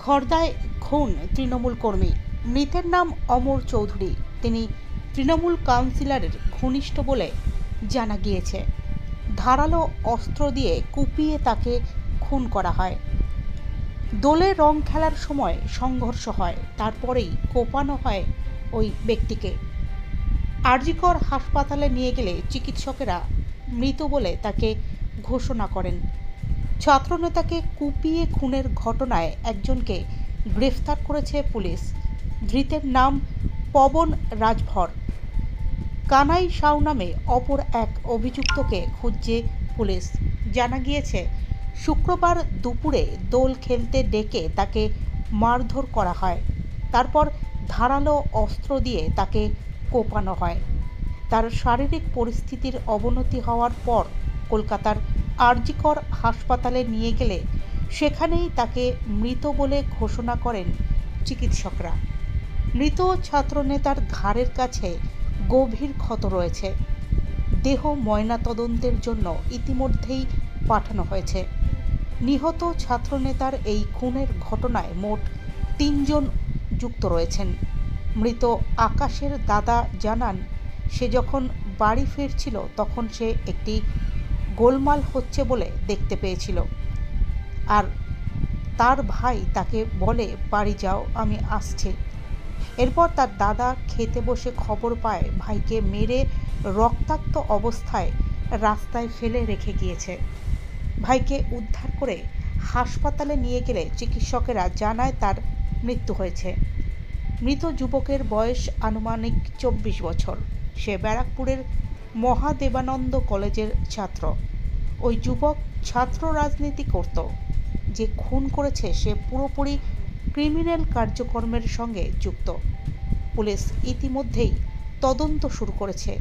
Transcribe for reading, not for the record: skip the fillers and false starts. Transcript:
খড়দায় খুন তৃণমূল কর্মী। মৃতের নাম অমর চৌধুরী। তিনি তৃণমূল কাউন্সিলরের ঘনিষ্ঠ বলে জানা গিয়েছে। ধারালো অস্ত্র দিয়ে কুপিয়ে তাকে খুন করা হয়। দোলে রং খেলার সময় সংঘর্ষ হয়, তারপরেই কোপানো হয় ওই ব্যক্তিকে। আরজিকর হাসপাতালে নিয়ে গেলে চিকিৎসকেরা মৃত বলে তাকে ঘোষণা করেন। ছাত্রনেতাকে কুপিয়ে খুনের ঘটনায় একজনকে গ্রেফতার করেছে পুলিশ। ধৃতের নাম পবন রাজভর। কানাই সাউ নামে অপর এক অভিযুক্তকে খুঁজছে পুলিশ। জানা গিয়েছে, শুক্রবার দুপুরে দোল খেলতে ডেকে তাকে মারধর করা হয়। তারপর ধারালো অস্ত্র দিয়ে তাকে কোপানো হয়। তার শারীরিক পরিস্থিতির অবনতি হওয়ার পর কলকাতার আরজিকর হাসপাতালে নিয়ে গেলে সেখানেই তাকে মৃত বলে ঘোষণা করেন চিকিৎসকরা। মৃত ছাত্রনেতার ঘাড়ের কাছে গভীর ক্ষত রয়েছে। দেহ ময়নাতদন্তের জন্য ইতিমধ্যেই পাঠানো হয়েছে। নিহত ছাত্রনেতার এই খুনের ঘটনায় মোট ৩ জন যুক্ত রয়েছেন। মৃত আকাশের দাদা জানান, সে যখন বাড়ি ফিরছিল তখন সে একটি গোলমাল হচ্ছে বলে দেখতে পেয়েছিল। আর তার ভাই তাকে বলে, বাড়ি যাও, আমি আসছি। এরপর তার দাদা খেতে বসে খবর পায় ভাইকে মেরে রক্তাক্ত অবস্থায় রাস্তায় ফেলে রেখে গিয়েছে। ভাইকে উদ্ধার করে হাসপাতালে নিয়ে গেলে চিকিৎসকেরা জানায় তার মৃত্যু হয়েছে। মৃত যুবকের বয়স আনুমানিক 24 বছর। সে ব্যারাকপুরের মহাদেবানন্দ কলেজের ছাত্র। ওই যুবক ছাত্র রাজনীতি করত। যে খুন করেছে সে পুরোপুরি ক্রিমিনাল কার্যক্রমের সঙ্গে যুক্ত। পুলিশ ইতিমধ্যেই তদন্ত শুরু করেছে।